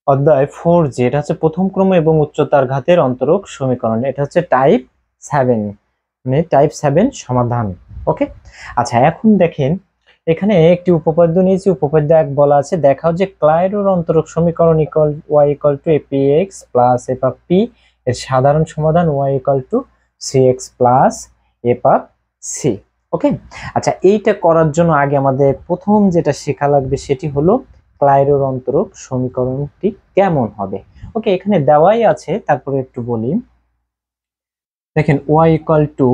অধ্যায় 4 এটা হচ্ছে প্রথম ক্রম এবং উচ্চতার ঘাতের অন্তরক সমীকরণ। এটা হচ্ছে টাইপ 7, মানে টাইপ 7 সমাধান। ওকে, আচ্ছা এখন দেখেন এখানে একটি উপপাদ্য নিয়েছি। উপপাদ্য 1 বলা আছে, দেখাও যে ক্লাইরোর অন্তরক সমীকরণ equal y equal two apx plus f of p এর সাধারণ সমাধান y equal to cx plus f of c। ওকে, আচ্ছা এইটা করার জন্য আগে আমাদের প্রথম যেটা শেখা লাগবে সেটি হলো ক্লাইরোর অন্তরক সমীকরণটি কেমন হবে। ওকে, এখানে দেওয়াই আছে, তারপরে একটু বলি। দেখেন y equal to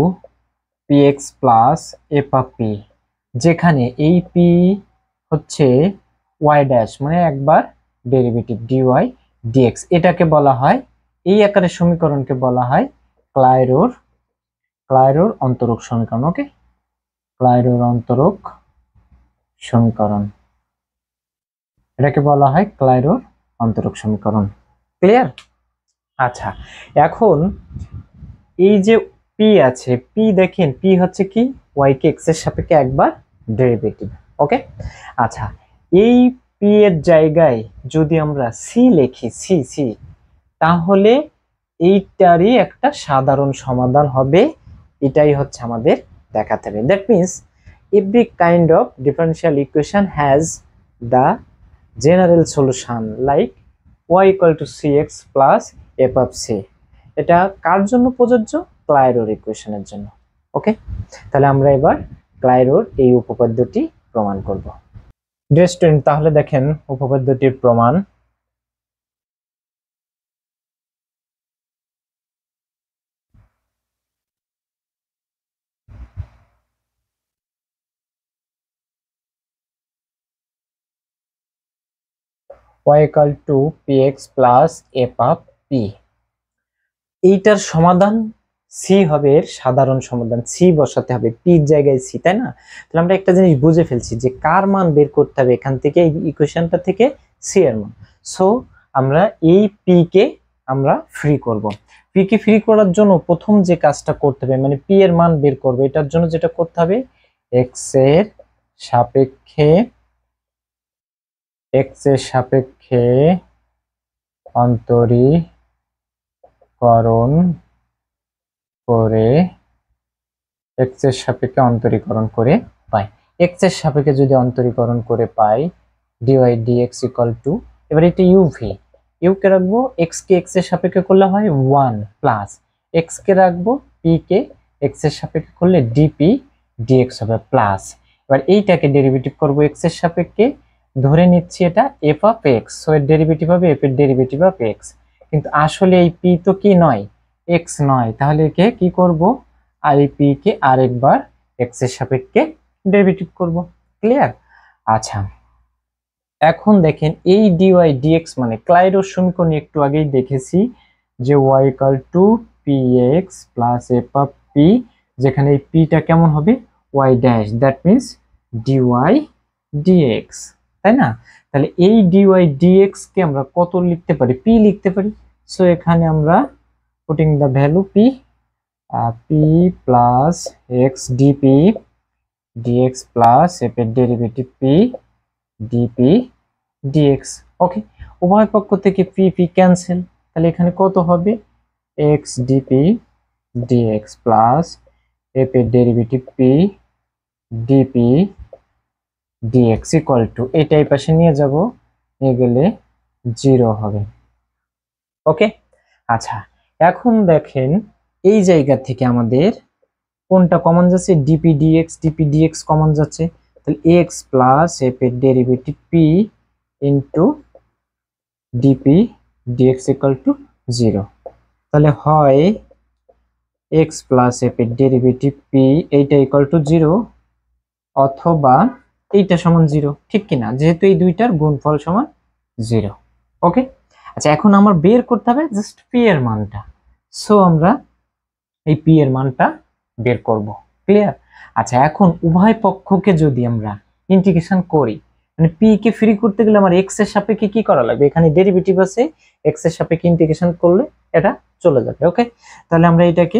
px plus f of p, যেখানে এই p হচ্ছে y ড্যাশ মানে একবার ডেরিভেটিভ dy dx, এটাকে বলা হয়, এই আকারের সমীকরণকে বলা হয় ক্লাইরোর অন্তরক সমীকরণ। ওকে, ক্লাইরোর অন্তরক সমীকরণ, এটাকে বলা হয় ক্লাইরোর অন্তরক সমীকরণ। ক্লিয়ার? আচ্ছা, এখন এই যে p আছে, p দেখেন p হচ্ছে কি y কে x এর সাপেক্ষে একবার ডেরিভেটিভ। ওকে, আচ্ছা এই p এর জায়গায় যদি আমরা c লিখি, c তাহলে এইটারই একটা সাধারণ সমাধান হবে। এটাই হচ্ছে আমাদের দেখাতে হবে। That means every kind of differential equation has the general solution like y equal to cx plus f of c। এটা কার জন্য প্রযোজ্য? ক্লাইরোর ইকুয়েশনের জন্য। ওকে, তাহলে আমরা এবার ক্লাইরোর এই উপপাদ্যটি প্রমাণ করব। ডিয়ার স্টুডেন্ট, তাহলে দেখেন উপপাদ্যটির প্রমাণ। y equal to px plus f of p, এইটার সমাধান c হবে, এর সাধারণ সমাধান c বসাতে হবে, p এর জায়গায় c, তাই না? তাহলে আমরা একটা জিনিস বুঝে ফেলছি যে কার মান বের করতে হবে এখান থেকে, এই ইকুয়েশনটা থেকে c এর মান। সো আমরা এই p কে আমরা ফ্রি করব। p কে ফ্রি করার জন্য প্রথম যে কাজটা করতে হবে, মানে p এর মান বের করব, এটার জন্য যেটা করতে হবে x এর সাপেক্ষে অন্তরীকরণ করে, x এর সাপেক্ষে অন্তরীকরণ করে পাই। x এর সাপেক্ষে যদি অন্তরীকরণ করে পাই dy dx ইকুয়াল টু, এবার এটা u কে রাখবো, x কে x এর সাপেক্ষে করলে হয় 1 প্লাস x কে রাখবো, p কে x এর সাপেক্ষে করলে dp dx হবে প্লাস। এবার এইটাকে ডেরিভেটিভ করব x এর সাপেক্ষে, ধরে নিচ্ছি এটা f অফ x, সো এর ডেরিভেটিভ হবে f এর ডেরিভেটিভ অফ x। কিন্তু আসলে এই p তো কি নয়, x নয়, তাহলে একে কি করব, আর এই p কে আরেকবার x এর সাপেক্ষে ডেরিভেটিভ করব। ক্লিয়ার? আচ্ছা, এখন দেখেন এই dy dx মানে ক্লাইরোর সমীকরণ একটু আগেই দেখেছি যে y equal to px plus f of p, যেখানে এই p টা কেমন হবে y dash, that means dy dx, তাই না? তাহলে এই dy dx কে আমরা কত লিখতে পারি? p লিখতে পারি। সো এখানে আমরা putting the value p, p plus x dp dx plus f এর ডেরিভেটিভ p dp dx। ওকে, উভয় পক্ষ থেকে p ক্যান্সেল, তাহলে এখানে কত হবে x dp dx plus f এর derivative p dp dx equal two, এটাই পাশে নিয়ে যাব, নিয়ে গেলে 0 হবে। ওকে, আচ্ছা এখন দেখেন এই জায়গা থেকে আমাদের কোনটা কমন যাচ্ছে? dp dx কমন যাচ্ছে, তাহলে x প্লাস f এর derivative p into dp dx equal to 0। তাহলে হয় x প্লাস f এর ডেরিভেটিভ p এইটা ইকুয়াল টু 0, অথবা এইটা সমান 0, ঠিক কিনা? যেহেতু এই দুইটার গুণফল সমান 0। ওকে, আচ্ছা এখন আমার বের করতে হবে জাস্ট p এর মানটা, সো আমরা এই p এর মানটা বের করব। ক্লিয়ার? আচ্ছা এখন উভয় পক্ষকে যদি আমরা ইন্টিগ্রেশন করি, মানে p কে ফ্রি করতে গেলে আমার x এর সাপেক্ষে কি করা লাগবে? এখানে ডেরিভেটিভ আছে, x এর সাপেক্ষে ইন্টিগ্রেশন করলে এটা চলে যাবে। ওকে, তাহলে আমরা এটাকে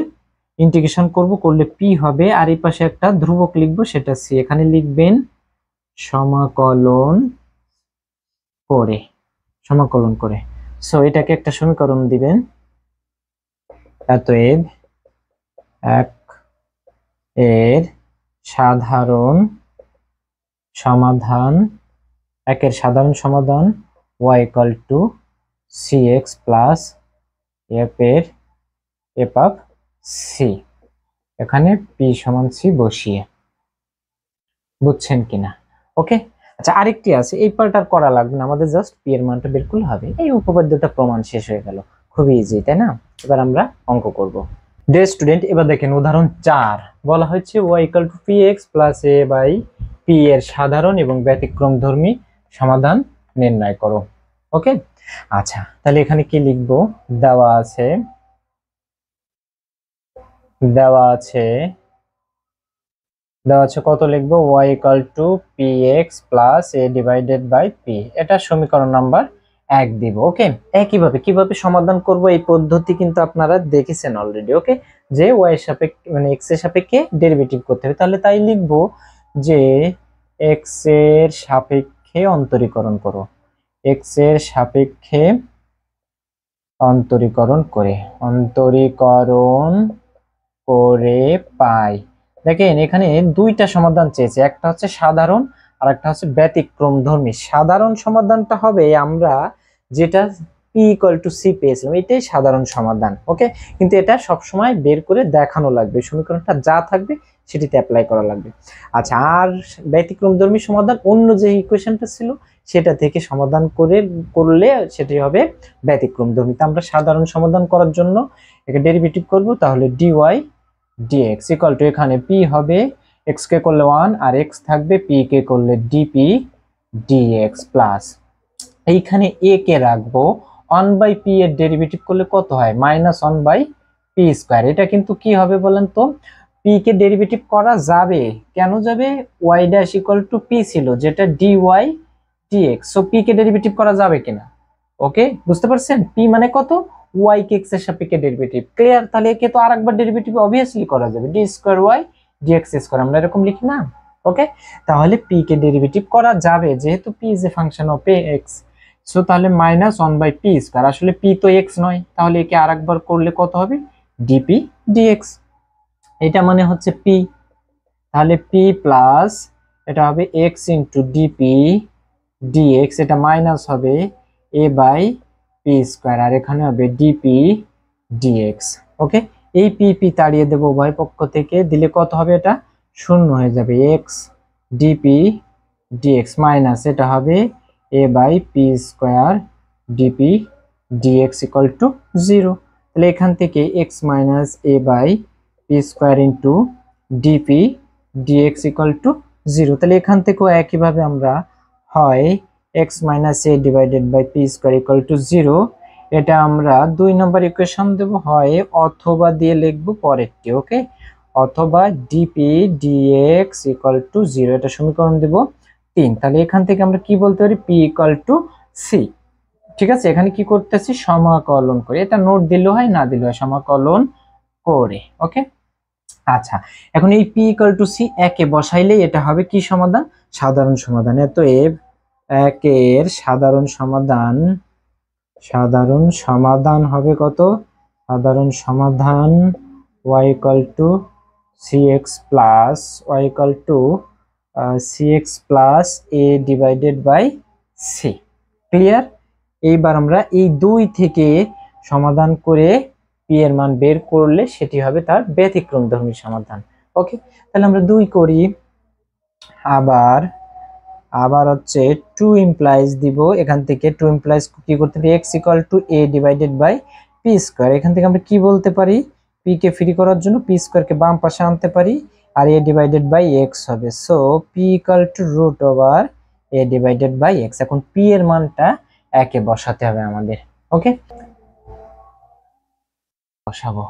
ইন্টিগ্রেশন করলে p হবে, আর এই পাশে একটা ধ্রুবক লিখবো, সেটা c। এখানে লিখবেন সমাকলন করে, সমাকলন করে। সো এটাকে একটা সমীকরণ দিবেন, অতএব 1 এর সাধারণ সমাধান, 1 এর সাধারণ সমাধান y equal to cx plus f এর f অফ c, এখানে p সমান c বসিয়ে। বুঝছেন কিনা? ওকে। আচ্ছা, আরেকটি আছে, এই পার্টটা করা লাগবে না, আমাদের জাস্ট p এর মানটা বের করলে হবে। এই উপপাদ্যটা প্রমাণ শেষ হয়ে গেল, খুবই ইজি, তাই না? এবার আমরা অঙ্ক করব। ডিয়ার স্টুডেন্ট, এবার দেখেন উদাহরণ 4 বলা হচ্ছে y equal to px plus a by p এর সাধারণ এবং ব্যতিক্রমধর্মী সমাধান নির্ণয় করো। ওকে। আচ্ছা, তাহলে এখানে কি লিখবো? দেওয়া আছে কত লিখবো? y equal to px plus a divided by p, এটা সমীকরণ নাম্বার 1 দিব। ওকে। একইভাবে কিভাবে সমাধান করব এই পদ্ধতি কিন্তু আপনারা দেখেছেন অলরেডি। ওকে, যে y এর সাপেক্ষে মানে x এর সাপেক্ষে ডেরিভেটিভ করতে হবে, তাহলে তাই লিখবো যে x এর সাপেক্ষে অন্তরীকরণ করো, x এর সাপেক্ষে অন্তরীকরণ করে পাই। দেখেন এখানে দুইটা সমাধান চেয়েছে, একটা হচ্ছে সাধারণ আর একটা হচ্ছে ব্যতিক্রমধর্মী। সাধারণ সমাধানটা হবে আমরা যেটা p ইকুয়াল টু c পেয়েছিলাম, এটাই সাধারণ সমাধান। ওকে, কিন্তু এটা সবসময় বের করে দেখানো লাগবে, সমীকরণটা যা থাকবে সেটিতে অ্যাপ্লাই করা লাগবে। আচ্ছা, আর ব্যতিক্রমধর্মী সমাধান অন্য যে ইকুয়েশনটা ছিল সেটা থেকে সমাধান করলে সেটি হবে ব্যতিক্রমধর্মী। তা আমরা সাধারণ সমাধান করার জন্য একে ডেরিভেটিভ করব, তাহলে dy dx ইকুয়াল টু, এখানে p হবে x কে করলে 1 আর x থাকবে p কে করলে dp dx প্লাস এইখানে a কে রাখবো 1 বাই p এর ডেরিভেটিভ করলে কত হয়? -1 বাই p স্কয়ার। এটা কিন্তু কি হবে বলেন তো? p কে ডেরিভেটিভ করা যাবে, কেন যাবে? y dash equal to p ছিল, যেটা dy dx। সো p কে ডেরিভেটিভ করা যাবে কিনা? ওকে, বুঝতে পারছেন? p মানে কত? y কে x এর সাপেক্ষে ডেরিভেটিভ। ক্লিয়ার? তাহলে একে তো আরেকবার ডেরিভেটিভ অবভিয়াসলি করা যাবে, d square y dx square, আমরা এরকম লিখি না? ওকে, তাহলে p কে ডেরিভেটিভ করা যাবে যেহেতু p is a function of x। So তাহলে -1 বাই p স্কয়ার, আসলে p তো x নয়, তাহলে একে আরেকবার করলে কত হবে? dp dx। এটা মানে হচ্ছে p, তাহলে p প্লাস এটা হবে x ইনটু dp dx, এটা মাইনাস হবে a বাই p স্কয়ার, আর এখানে হবে dp dx। ওকে, এই p p তাড়িয়ে দেব উভয় পক্ষ থেকে, দিলে কত হবে? এটা শূন্য হয়ে যাবে, x dp dx মাইনাস এটা হবে a by p square dp dx equal to 0। তাহলে এখান থেকে x minus a by p square into dp dx equal to 0। তাহলে এখান থেকেও একইভাবে আমরা হয় x minus a divided by p square equal to 0, এটা আমরা 2 নম্বর ইকুয়েশন দেব, হয় অথবা দিয়ে লিখবো পরেরটি। ওকে, অথবা dp dx ইকুয়াল টু 0, এটা সমীকরণ দেব 3। তাহলে এখান থেকে আমরা কি বলতে পারি? p equal two c। ঠিক আছে, এখানে কি করতেছি? সমাকলন করে, এটা নোট দিলেও হয় না দিলেও হয়, সমাকলন করে। ওকে, আচ্ছা, এখন এই p ইকুয়াল টু c একে বসাইলেই এটা হবে কি সমাধান? সাধারণ সমাধান। অতএব 1 এর সাধারণ সমাধান হবে কত? সাধারণ সমাধান y equal to cx plus a divided by c। Clear? এইবার আমরা এই 2 থেকে সমাধান করে p এর মান বের করলে সেটি হবে তার ব্যতিক্রমধর্মী সমাধান। ওকে, তাহলে আমরা 2 করি, আবার হচ্ছে 2 ইমপ্লাইজ দিব, এখান থেকে 2 ইমপ্লাইজ কি করতে পারি? x equal to a divided by p square. এখান থেকে আমরা কি বলতে পারি? p কে ফ্রি করার জন্য p স্কয়ার কে বাম পাশে আনতে পারি, আর a ডিভাইডেড বাই x হবে। So p equal to root over a divided by x। এখন p এর মানটা একে বসাতে হবে আমাদের। ওকে, বসাবো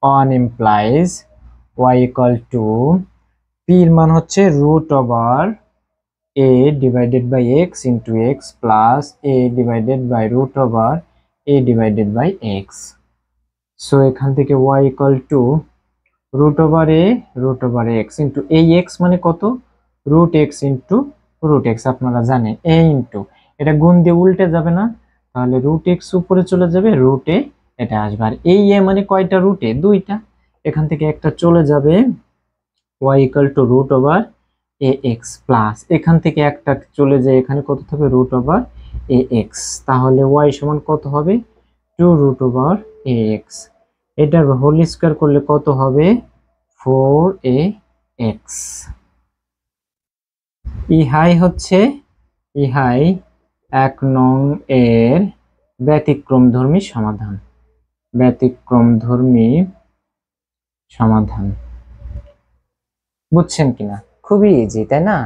1 implies y equal to, p এর মান হচ্ছে root over a divided by x into x plus a divided by root over a divided by x. So এখান থেকে y equal to root over x into a x মানে কত? root x into root x, আপনারা জানেন a into, এটা গুণ দিয়ে উল্টে যাবে না, তাহলে রুট এক্স উপরে চলে যাবে, রুটে এটা আসবে। আর এই এ মানে কয়টা রুটে? দুইটা। এখান থেকে একটা চলে যাবে, y equal to root over a x plus এখান থেকে একটা চলে যায়, এখানে কত থাকবে? Root over a x. তাহলে y সমান কত হবে? 2 রুট ওভার এ এক্স। এটার হোল স্কয়ার করলে কত হবে? 4ax। ইহাই হচ্ছে ইহাই 1 নং এর ব্যতিক্রমধর্মী সমাধান। ব্যতিক্রমধর্মী সমাধান বুঝছেন কিনা? খুবই ইজি, তাই না?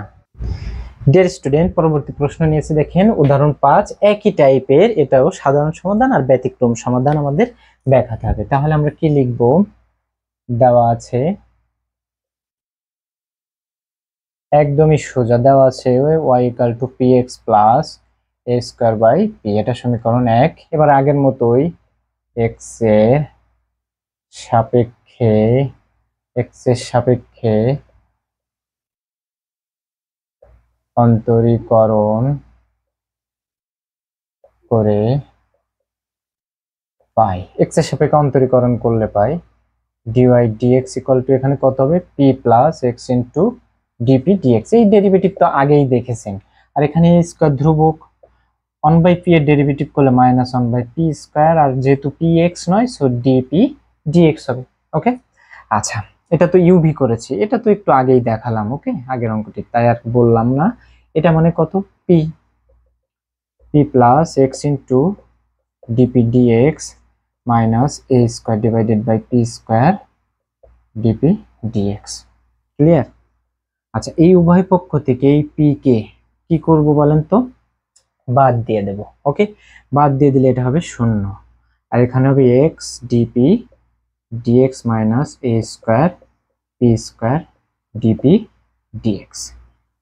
ডিয়ার স্টুডেন্ট, পরবর্তী প্রশ্ন নিয়েছে দেখেন উদাহরণ 5। একই টাইপের, এটাও সাধারণ সমাধান আর ব্যতিক্রম সমাধান আমাদের দেখাতে হবে। তাহলে আমরা কি লিখব? দেওয়া আছে, একদমই সোজা দেওয়া আছে y equal to px plus a square by p, এটা সমীকরণ 1। এবার আগের মতোই x এর সাপেক্ষে অন্তরীকরণ করে পাই, x এর সাপেক্ষে অন্তরীকরণ করলে পাই dy dx ইকুয়াল টু, এখানে কত হবে? p plus x into dp dx। এই ডেরিভেটিভ তো আগেই দেখেছেন। আর এখানে স্কয়ার ধ্রুবক, 1/p এর ডেরিভেটিভ করলে মাইনাস 1/p স্কয়ার, আর যেহেতু px নয় সো dp dx হবে। ওকে, আচ্ছা, এটা তো ইউভি করেছি, এটা তো একটু আগেই দেখালাম। ওকে, আগের অঙ্কটি, তাই আর বললাম না। এটা মানে কত? p plus x into dp dx minus a square divided by p square dp dx। Clear? আচ্ছা, এই উভয় পক্ষ থেকে এই p কে কি করব বলেন তো? বাদ দিয়ে দেব। ওকে, বাদ দিয়ে দিলে এটা হবে 0, আর এখানে হবে x dp dx minus a square p square dp dx।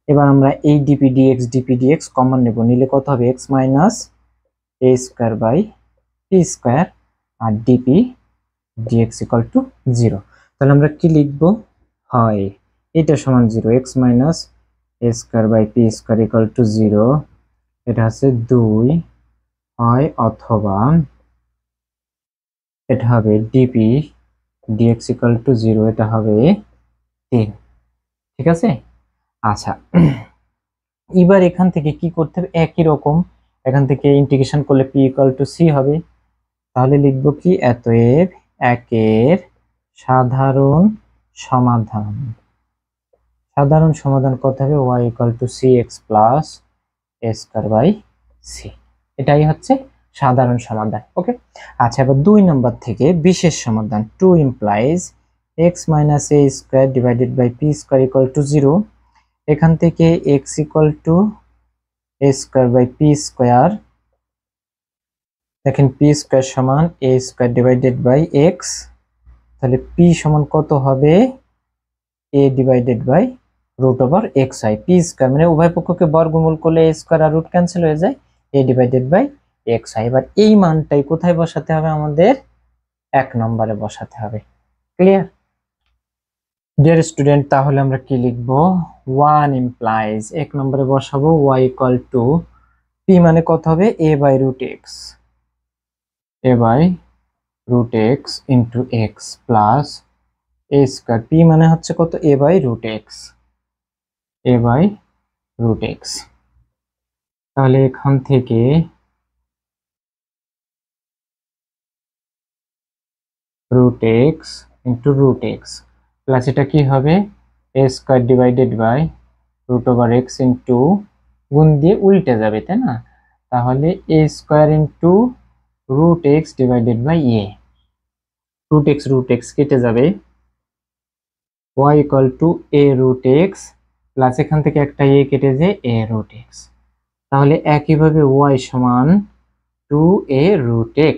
এবার আমরা এই dp dx কমন নেব, নিলে কত হবে? x minus a square by p square আর dp dx ইকুয়াল টু 0। তাহলে আমরা কি লিখব? হয় এটা সমান 0, x minus a square by p square equal to 0, এটা হচ্ছে 2 হয়, অথবা এটা হবে dp dx ইকুয়াল টু 0, এটা হবে 3। ঠিক আছে? আচ্ছা, এবার এখান থেকে কি করতে হবে? একই রকম, এখান থেকে ইন্টিগ্রেশন করলে p ইকুয়াল টু c হবে। তাহলে লিখব কি? অতএব একের সাধারণ সমাধান। সাধারণ সমাধান কত হবে? y equal to cx plus a square by c। এটাই হচ্ছে সাধারণ সমাধান। ওকে, আচ্ছা, এবার 2 নম্বর থেকে বিশেষ সমাধান। 2 implies x minus a square divided by p square equal to 0। এখান থেকে x equal to a square by p square, দেখেন p স্কয়ার সমান a square divided by x। তাহলে p সমান কত হবে? a divided by root over x হয়। p square মানে উভয় পক্ষকে বর্গমূল করলে a স্কয়ার আর রুট ক্যান্সেল হয়ে যায়, a ডিভাইডেড বাই x হয়। এবার এই মানটাই কোথায় বসাতে হবে? আমাদের 1 নম্বরে বসাতে হবে। ক্লিয়ার? ডিয়ার স্টুডেন্ট, তাহলে আমরা কি লিখব? 1 ইমপ্লাইজ, 1 নম্বরে বসাবো y ইকুয়াল টু p মানে কত হবে? a by root x, a by root x into x plus a square. p মানে হচ্ছে কত? a by root x, a by root x। তাহলে এখান থেকে root x into root x plus এটা কি হবে? a square divided by root over x into, গুণ দিয়ে উল্টে যাবে, তাই না? তাহলে a square into root x divided by a। Root x কেটে যাবে, y equal to a root x plus এখান থেকে একটা a কেটে যায় a রুট x। তাহলে একইভাবে y সমান 2a রুট x।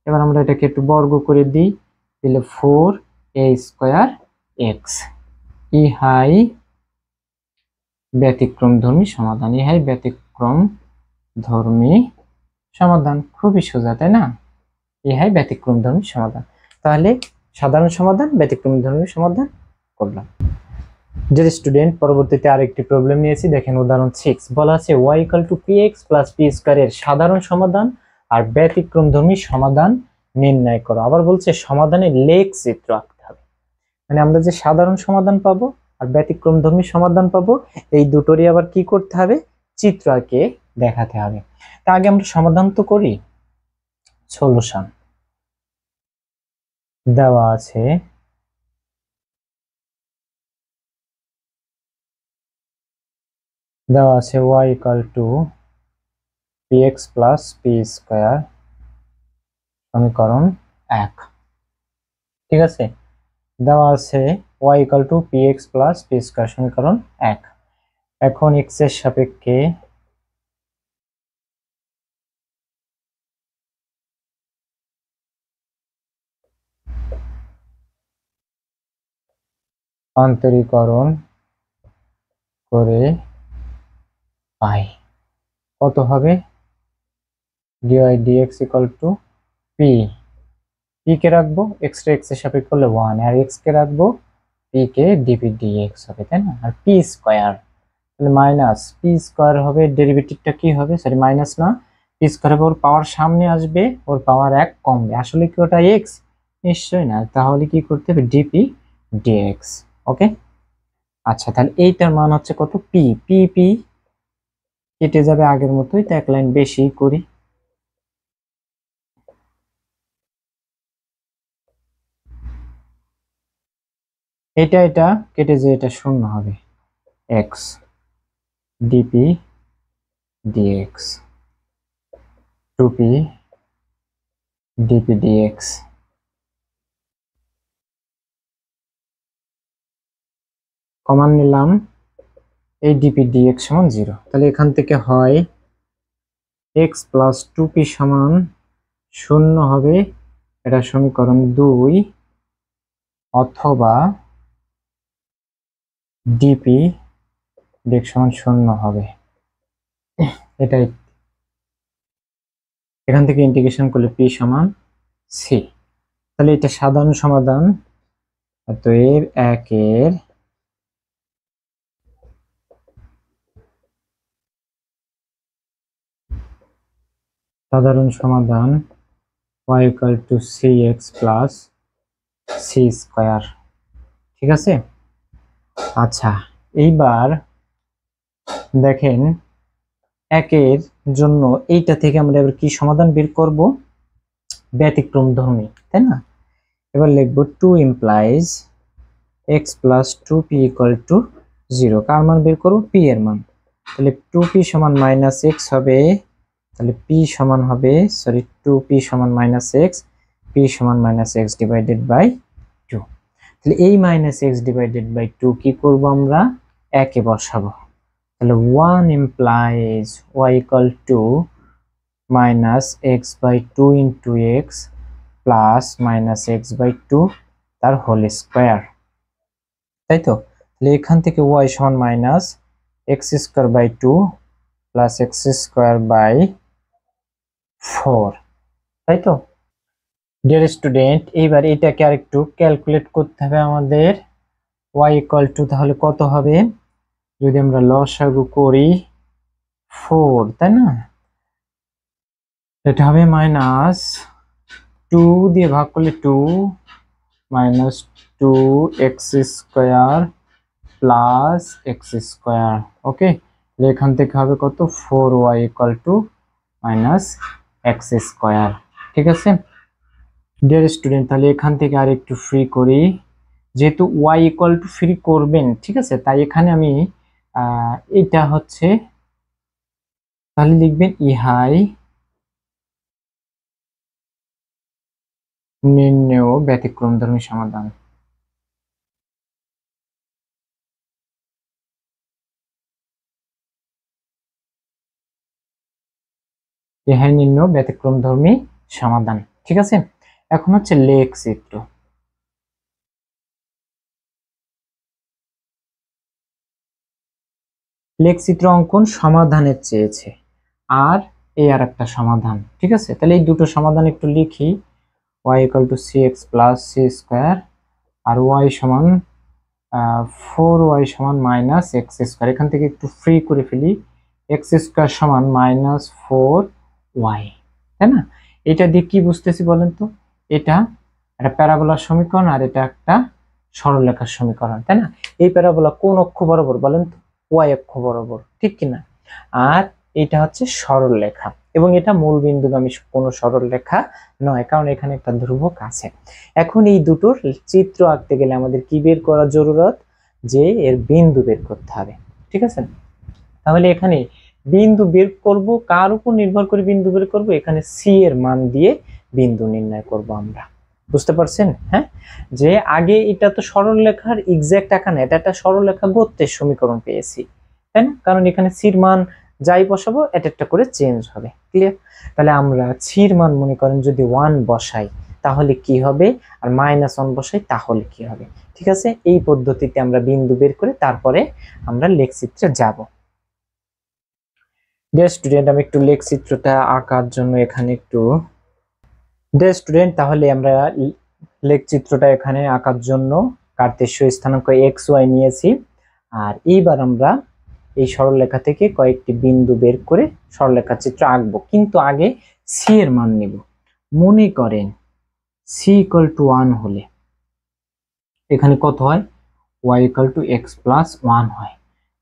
এবার আমরা এটাকে একটু বর্গ করে দিই, দিলে 4a স্কয়ার x। ইহাই ব্যতিক্রমধর্মী সমাধান। ইহাই ব্যতিক্রমধর্মী সমাধান। খুবই সোজা, তাই না? ইহাই ব্যতিক্রমধর্মী সমাধান। তাহলে সাধারণ সমাধান, ব্যতিক্রমধর্মী সমাধান করলাম। ডিয়ার স্টুডেন্ট, পরবর্তীতে আরেকটি প্রবলেম নিয়েছি, দেখেন উদাহরণ 6। বলা আছে y = px + p² এর সাধারণ সমাধান আর ব্যতিক্রমধর্মী সমাধান নির্ণয় করো। আবার বলছে সমাধানের লেখ চিত্র আঁকতে হবে। মানে আমরা যে সাধারণ সমাধান পাবো আর ব্যতিক্রমধর্মী সমাধান পাবো, এই দুটোরই আবার কি করতে হবে, চিত্র আঁকে দেখাতে হবে। তা আগে আমরা সমাধান তো করি। সলিউশন দেওয়া আছে y = px + p² সমীকরণ 1। ঠিক আছে, দেওয়া আছে y = px + p² সমীকরণ 1। এখন x এর সাপেক্ষে অন্তরীকরণ করে পাই কত হবে, dy dx = p। p কে রাখবো x রে x এর সাপেক্ষে করলে 1, আর x কে রাখবো p কে dp dx হবে, তাই না? আর p², তাহলে মাইনাস p² হবে, ডেরিভেটিভটা কি হবে, সরি মাইনাস না, p² হবে, ওর পাওয়ার সামনে আসবে, ওর পাওয়ার 1 কমবে। আসলে কি ওটা x? নিশ্চয়ই না, তাহলে কি করতে হবে, dp dx। ওকে, আচ্ছা, তাহলে এইটার মান হচ্ছে কত, p। p কেটে যাবে আগের মতোই, তো এক লাইন বেশি করি। এটা কেটে যে এটা শূন্য হবে, x dp dx 2p dp dx। কমান নিলাম, এই dp dx সমান 0। তাহলে এখান থেকে হয় x + 2p সমান 0 হবে, এটা সমীকরণ 2, অথবা dp dx সমান 0 হবে। এটাই, এখান থেকে ইন্টিগ্রেশন করলে p সমান c। তাহলে এটা সাধারণ সমাধান, অতএব 1 এর সাধারণ সমাধান y = cx + c²। ঠিক আছে, আচ্ছা এইবার দেখেন একের জন্য এইটা থেকে আমরা এবার কি সমাধান বের করব, ব্যতিক্রমধর্মী, তাই না? এবার লিখব 2 implies x + 2p = 0। কার মান বের করব, p এর মান। তাহলে 2p সমান -x হবে, তাহলে p সমান হবে, সরি 2p সমান -x, p সমান -x ডিভাইডেড বাই 2। তাহলে এই -x ডিভাইডেড বাই 2 কি করব, আমরা একে বসাবো। তাহলে 1 implies y = -x/2 * x plus -x/2 তার হোল স্কয়ার, তাই তো? তাহলে এখান থেকে y সমান -x²/2 প্লাস x²/4, তাই তো? ডিয়ার স্টুডেন্ট, এইবার এটাকে আরেকটু ক্যালকুলেট করতে হবে আমাদের। y = তাহলে কত হবে, যদি আমরা লসাগু করি 4, তাই না? এটা হবে -2 দিয়ে ভাগ করলে 2 -2x² প্লাস x²। ওকে, এখান থেকে হবে কত, 4y = -x²। ঠিক আছে ডিয়ার স্টুডেন্ট, তাহলে এখান থেকে আর একটু ফ্রি করি, যেহেতু y = ফ্রি করবেন, ঠিক আছে, তাই এখানে আমি এটা হচ্ছে, তাহলে লিখবেন ইহাই নির্ণেয় ব্যতিক্রমধর্মী সমাধান। ইহাই নির্ণেয় ব্যতিক্রমধর্মী সমাধান। ঠিক আছে, এখন হচ্ছে লেখ চিত্র। লেখ চিত্র অঙ্কন সমাধানের চেয়েছে, আর এই আর একটা সমাধান। ঠিক আছে, তাহলে এই দুটো সমাধান একটু লিখি। y = cx + c² আর y সমান 4y সমান মাইনাস এক্স স্কোয়ার, এখান থেকে একটু ফ্রি করে ফেলি, এক্স স্কোয়ার সমান মাইনাস 4y, তাই না? এটা দিয়ে কি বুঝতেছি বলেন তো, এটা একটা প্যারাবোলার সমীকরণ আর এটা একটা সরলরেখার সমীকরণ, তাই না? এই প্যারাবোলা কোন অক্ষ বরাবর বলেন তো? ওয়াই অক্ষ বরাবর, ঠিক কিনা? আর এটা হচ্ছে সরলরেখা এবং এটা মূল বিন্দুগামী কোনো সরলরেখা নয়, কারণ এখানে একটা ধ্রুবক আছে। এখন এই দুটোর চিত্র আঁকতে গেলে আমাদের কি বের করা জরুরত, যে এর বিন্দু বের করতে হবে, ঠিক আছে? তাহলে এখানে বিন্দু বের করব, কার উপর নির্ভর করে বিন্দু বের করব? এখানে সি এর মান দিয়ে বিন্দু নির্ণয় করব আমরা, বুঝতে পারছেন? হ্যাঁ, যে আগে এটা তো সরলরেখার এক্সাক্ট আঁকা না, এটা একটা সরলরেখা গত্যের সমীকরণ পেয়েছি, তাই না? কারণ এখানে সির মান যাই বসাবো এটা একটা করে চেঞ্জ হবে, ক্লিয়ার? তাহলে আমরা সির মান মনে করেন যদি 1 বসাই তাহলে কি হবে, আর -1 বসাই তাহলে কি হবে, ঠিক আছে? এই পদ্ধতিতে আমরা বিন্দু বের করে তারপরে আমরা লেখচিত্রে যাব। ডিয়ার স্টুডেন্ট, আমি একটু লেখচিত্রটা আঁকার জন্য এখানে একটু, ডিয়ার স্টুডেন্ট তাহলে আমরা লেখচিত্রটা এখানে আঁকার জন্য কার্তেশীয় স্থানাঙ্ক এক্স ওয়াই নিয়েছি। আর এইবার আমরা এই সরলরেখা থেকে কয়েকটি বিন্দু বের করে সরলরেখা চিত্র আঁকবো, কিন্তু আগে সি এর মান নিব। মনে করেন সি ইকুয়াল টু 1 হলে এখানে কত হয়? Y equal to x plus 1 হয়।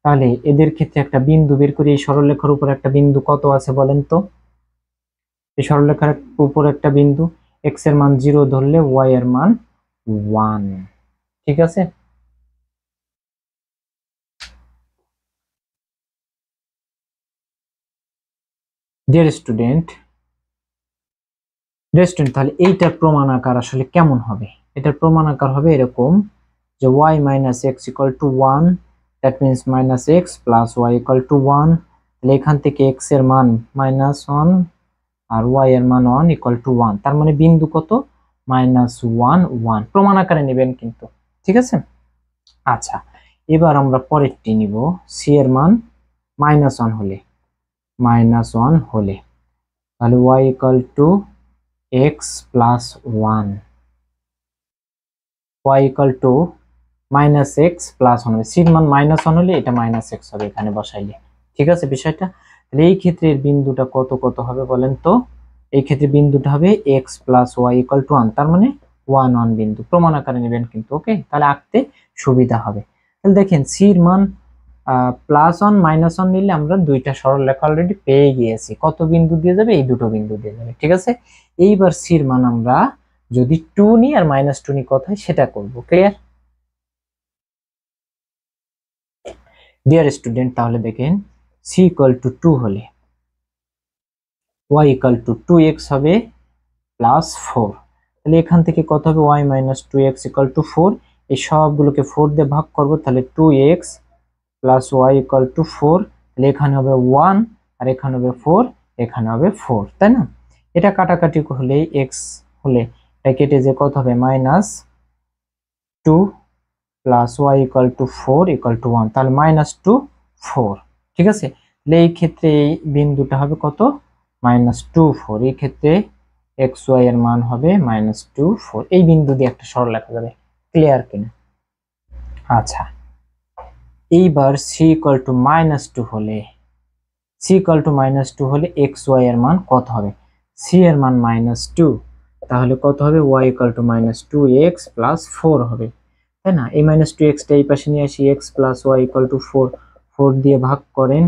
তাহলে এদের ক্ষেত্রে একটা বিন্দু বের করে, এই সরলরেখার উপর একটা বিন্দু কত আছে বলেন তো? এই সরলরেখার উপর একটা বিন্দু, এক্স এর মান 0 ধরলে ওয়াই এর মান 1, ঠিক আছে? ডিয়ার স্টুডেন্ট, তাহলে এইটার প্রমাণ আকার আসলে কেমন হবে? এটার প্রমাণ আকার হবে এরকম যে y minus x equal to 1, that means minus x plus y equal to 1। তাহলে এখান থেকে এক্স এর মান -1 আর ওয়াই এর মান 1 ইকুয়াল টু 1, তার মানে বিন্দু কত? -1 1। প্রমাণ আকারে নেবেন কিন্তু, ঠিক আছে? আচ্ছা, এবার আমরা পরেরটি নিব, সি এর মান -1 হলে, তাহলে y equal to x plus 1, y equal two minus x plus 1 হবে। সির মান -1 হলে এটা মাইনাস এক্স হবে এখানে বসাইলে, ঠিক আছে বিষয়টা? তাহলে এই ক্ষেত্রে এর বিন্দুটা কত কত হবে বলেন তো? এই ক্ষেত্রে বিন্দুটা হবে x plus y equal to 1, তার মানে 1 1 বিন্দু। প্রমাণ আকারে নেবেন কিন্তু, ওকে? তাহলে আঁকতে সুবিধা হবে। তাহলে দেখেন সির মান +1 -1 নিলে আমরা দুইটা সরলরেখা অলরেডি পেয়ে গিয়েছি। কত বিন্দু দিয়ে যাবে? এই দুটো বিন্দু দিয়ে যাবে, ঠিক আছে? এইবার সির মান আমরা যদি 2 নিই আর -2 নিই কত হয় সেটা করব, ক্লিয়ার? ডিয়ার স্টুডেন্ট, তাহলে দেখেন সি ইকুয়াল টু 2 হলে ওয়াই ইকুয়াল টু 2x হবে প্লাস 4। তাহলে এখান থেকে কত হবে? y minus 2x equal to 4। এই সবগুলোকে 4 দিয়ে ভাগ করব, তাহলে 2x plus y equal to 4। তাহলে এখানে হবে 1 আর এখানে হবে 4, এখানে হবে 4, তাই না? এটা কাটাকাটি হলে x হলে এটা কেটে যে কত হবে? -2 plus y equal to 4 equal to 1, তাহলে -2 4, ঠিক আছে? তাহলে এই ক্ষেত্রে এই বিন্দুটা হবে কত? -2 4। এই ক্ষেত্রে এক্স ওয়াই এর মান হবে -2 4। এই বিন্দু দিয়ে একটা সরলরেখা যাবে, ক্লিয়ার কিনা? আচ্ছা, এইবার সি ইকুয়াল টু -2 হলে, এক্স ওয়াই এর মান কত হবে? সি এর মান -2, তাহলে কত হবে? Y equal two -2x plus 4 হবে, তাই না? এই -2x টা এই পাশে নিয়ে আসি, x plus y equal to 4, 4 দিয়ে ভাগ করেন,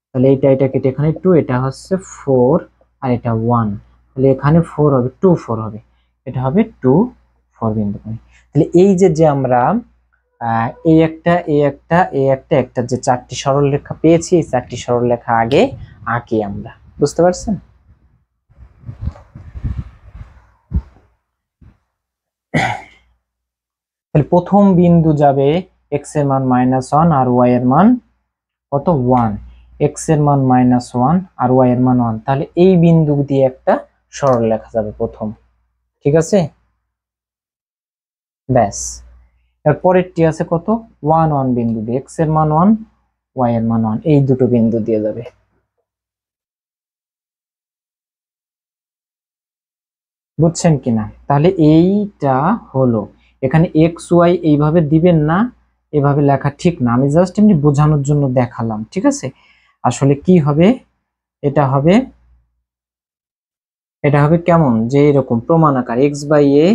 তাহলে এটা কেটে এখানে 2, এটা হচ্ছে 4 আর এটা 1, তাহলে এখানে 4 হবে, 2 4 হবে, এটা হবে 2 4 বিন্দু। তাহলে এই যে আমরা একটা যে চারটি সরলরেখা পেয়েছি, এই চারটি সরলরেখা আগে আঁকি আমরা, বুঝতে পারছেন? তাহলে প্রথম বিন্দু যাবে x এর মান -1 আর y এর মান কত? 1। x এর মান -1 আর y এর মান 1, তাহলে এই বিন্দু দিয়ে একটা সরলরেখা যাবে প্রথম, ঠিক আছে? ব্যাস, এর পরেরটি আছে কত? 1 1 বিন্দু দিয়ে, x এর মান 1 y এর মান 1, এই দুটো বিন্দু দিয়ে যাবে। বুঝছেন কিনা? তাহলে এইটা হলো, এখানে এক্স ওয়াই এইভাবে দিবেন না, এভাবে লেখা ঠিক না, আমি জাস্ট এমনি বোঝানোর জন্য দেখালাম, ঠিক আছে। আসলে কি হবে, এটা হবে কেমন, যে এরকম প্রমাণ আকার x by a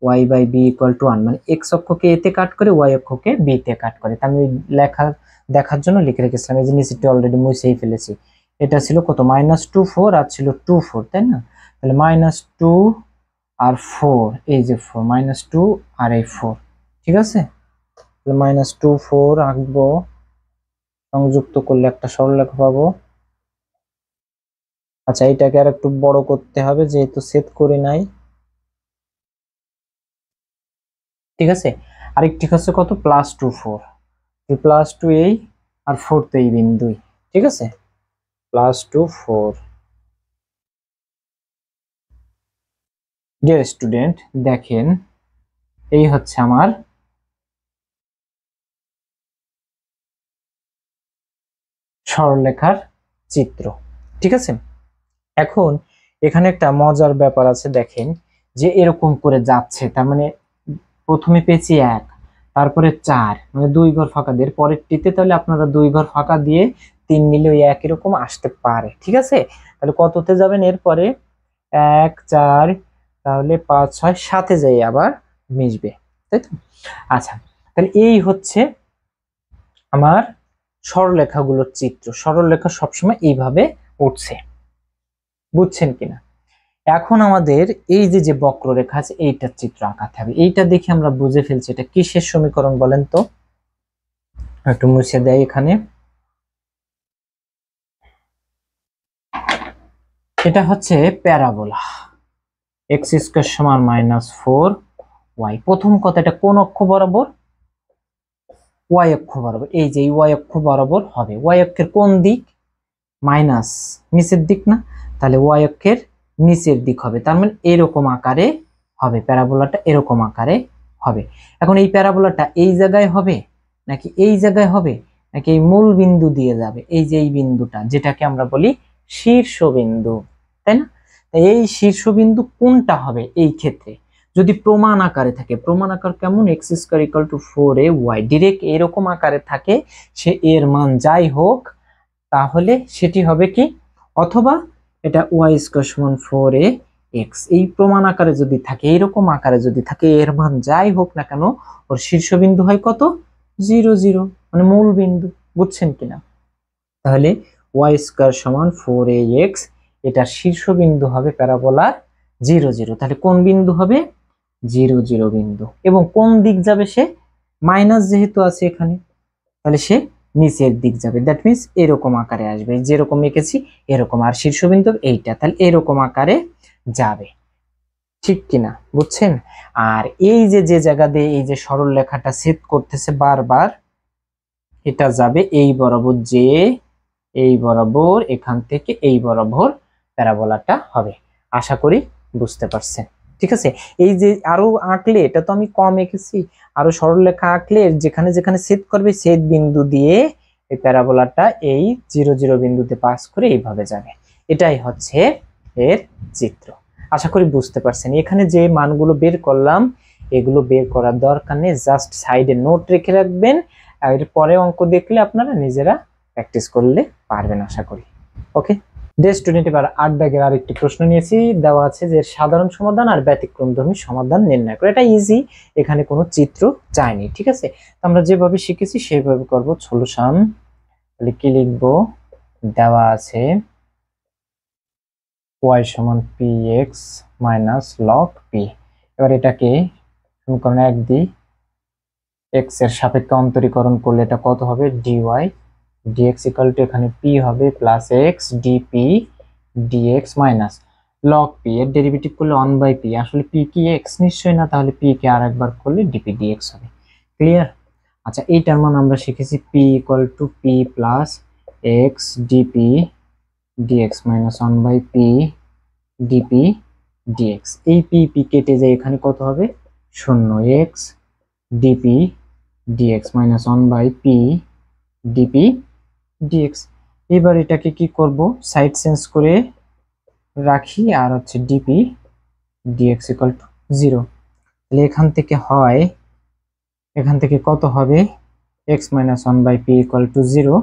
y by b equal to 1, মানে এক্স অক্ষকে এ তে কাট করে ওয়াই অক্ষকে বি তে কাট করে। তা আমি লেখা দেখার জন্য লিখে রেখেছিলাম, এই যে নিচেরটা অলরেডি মুছেই ফেলেছি। এটা ছিল কত, -2 4 আর ছিল 2 4, তাই না? তাহলে -2 আর 4, এই যে 4, -2 আর এই 4, ঠিক আছে। তাহলে -2 4 আঁকবো, সংযুক্ত করলে একটা সরলরেখা পাবো। আচ্ছা, এটাকে আর একটু বড় করতে হবে যেহেতু সেট করে নাই, ঠিক আছে। আরেকটি হচ্ছে কত, +2 4, +2 এই আর 4 তো এই বিন্দুই, ঠিক আছে, +2 4। ডিয়ার স্টুডেন্ট, দেখেন এই হচ্ছে আমার সরলরেখার চিত্র, ঠিক আছে। এখন এখানে একটা মজার ব্যাপার আছে, দেখেন যে এরকম করে যাচ্ছে, তার মানে প্রথমে পেয়েছি 1, তারপরে 4, মানে 2 ঘর ফাঁকা দিয়ে পরেরটিতে, তাহলে আপনারা 2 ঘর ফাঁকা দিয়ে 3 নিলে ওই একই রকম আসতে পারে, ঠিক আছে। তাহলে কততে যাবেন এরপরে, 1 4, তাহলে 5 6 7-এ যাই আবার মিশবে, তাই তো। আচ্ছা, তাহলে এই হচ্ছে আমার সরলরেখাগুলোর চিত্র। সরলরেখা সবসময় এইভাবে উঠছে, বুঝছেন কিনা। এখন আমাদের এই যে যে বক্ররেখা আছে এইটার চিত্র আঁকাতে হবে। এইটা দেখে আমরা বুঝে ফেলছি এটা কিসের সমীকরণ বলেন তো, একটু মুছে দেয় এখানে। এটা হচ্ছে প্যারাবোলা, এক্স স্কয়ার সমান -4 ওয়াই। প্রথম কথা, এটা কোন অক্ষ বরাবর, ওয়াই অক্ষ বরাবর। এই যে এই ওয়াই অক্ষ বরাবর হবে, ওয়াই অক্ষের কোন দিক, মাইনাস নিচের দিক না, তাহলে ওয়াই অক্ষের নিচের দিক হবে, তার মানে এরকম আকারে হবে প্যারাবোলাটা, এরকম আকারে হবে। এখন এই প্যারাবোলাটা এই জায়গায় হবে নাকি এই জায়গায় হবে, নাকি এই মূল বিন্দু দিয়ে যাবে, এই যে এই বিন্দুটা যেটাকে আমরা বলি শীর্ষবিন্দু, তাই না? তাই এই শীর্ষবিন্দু কোনটা হবে এই ক্ষেত্রে, যদি প্রমাণ আকারে থাকে, প্রমাণ আকার কেমন, x square equal two 4ay, direct এরকম আকারে থাকে, সে এর মান যাই হোক তাহলে সেটি হবে কি, অথবা এটা ওয়াই স্কয়ার সমান 4ax, এই প্রমাণ আকারে যদি থাকে, এইরকম আকারে যদি থাকে, এর মান যাই হোক না কেন ওর শীর্ষবিন্দু হয় কত, 0 0, মানে মূল বিন্দু, বুঝছেন কিনা। তাহলে ওয়াই স্কয়ার সমান 4ax, এটার শীর্ষবিন্দু হবে প্যারাবোলার 0 0, তাহলে কোন বিন্দু হবে, 0 0 বিন্দু। এবং কোন দিক যাবে সে, মাইনাস যেহেতু আছে এখানে, তাহলে সে নিচের দিক যাবে, দ্যাট মিন্স এরকম আকারে আসবে, যেরকম এঁকেছি এরকম, আর শীর্ষবিন্দু এইটা, তাহলে এরকম আকারে যাবে, ঠিক কিনা, বুঝছেন। আর এই যে যে জায়গা দিয়ে এই যে সরল রেখাটা ছেদ করতেছে বারবার, এটা যাবে এই বরাবর, যে এই বরাবর, এখান থেকে এই বরাবর প্যারাবোলাটা হবে। আশা করি বুঝতে পারছেন, ঠিক আছে। এই যে আরো আঁকলে, এটা তো আমি কম এঁকেছি, আরো সরল রেখা আঁকলে যেখানে যেখানে ছেদ করবে ছেদ বিন্দু দিয়ে এই প্যারাবোলাটা এই 0 0 বিন্দুতে পাস করে এইভাবে যাবে, এটাই হচ্ছে এর চিত্র। আশা করি বুঝতে পারছেন। এখানে যে মানগুলো বের করলাম এগুলো বের করার দরকার নেই, জাস্ট সাইডে নোট রেখে রাখবেন, আর এর পরে অঙ্ক দেখলে আপনারা নিজেরা প্র্যাকটিস করলে পারবেন আশা করি। ওকে ডিয়ার স্টুডেন্ট, এবার 8 দাগের আরেকটি প্রশ্ন নিয়েছি, দেওয়া আছে যে সাধারণ সমাধান আর ব্যতিক্রমধর্মী সমাধান নির্ণয় করে। এটা ইজি, এখানে কোনো চিত্র চাইনি, ঠিক আছে। আমরা যেভাবে শিখেছি সেইভাবে করব। সলিউশন, তাহলে কি লিখবো, দেওয়া আছে y সমান px মাইনাস log p। এবার এটাকে সমীকরণ 1 দিই, x এর সাপেক্ষে অন্তরীকরণ করলে এটা কত হবে, dy dx ইকুয়াল টু এখানে p হবে plus x dp dx minus log p, এর ডেরিভেটিভ করলে 1/p, আসলে p কি x নিশ্চয়ই না, তাহলে p কে আরেকবার করলে dp dx হবে। ক্লিয়ার? আচ্ছা, এইটার মান আমরা শিখেছি p equal to p plus x dp dx minus 1/p dp dx। এই p p কেটে যায়, এখানে কত হবে, 0, x dp dx minus 1/p dp dx। এবার এটাকে কি করব, সাইড চেঞ্জ করে রাখি, আর হচ্ছে dp dx ইকুয়াল টু 0। তাহলে এখান থেকে কত হবে x - 1/p = 0।